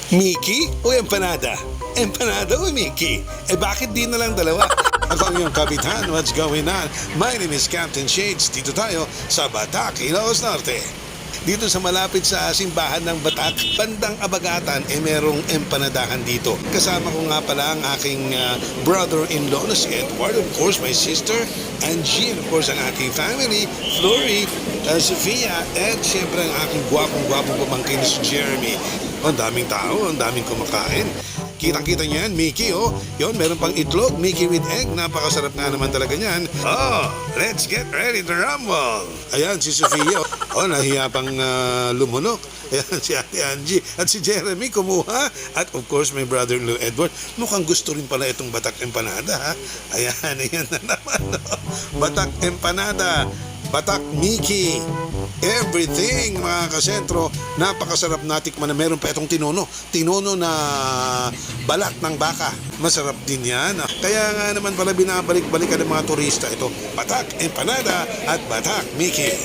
Mickey o empanada? Empanada o Mickey? Bakit di na lang dalawa? Ako ang iyong kapitan, what's going on? My name is Captain Shades. Dito tayo sa Batac, Ilocos Norte. Dito sa malapit sa simbahan ng Batac, bandang Abagatan, merong empanadahan dito. Kasama ko nga pala ang aking brother-in-law na si Edward, of course, my sister, Angie, and of course, ang aking family, Flory, Sofia, at syempre ang aking gwapong-gwapong pamangkin si Jeremy. Ang daming tao, ang daming kumakain. Kitang-kita niyan, Mickey, oh. Yon, meron pang itlog, Mickey with egg. Napakasarap nga naman talaga niyan. Oh, let's get ready to rumble. Ayan, si Sofia, oh, nahiya pang lumunok. Ayan, si Ate Angie. At si Jeremy, kumuha. At of course, my brother-in-law Edward. Mukhang gusto rin pala itong Batac Empanada, ha? Ayan, ayan na naman, oh. Batac Empanada. Batac Mickey, everything mga kasentro, napakasarap natikman na meron pa itong tinono na balat ng baka, masarap din yan. Kaya nga naman pala binabalik-balikan ng mga turista ito, Batac Empanada at Batac Mickey.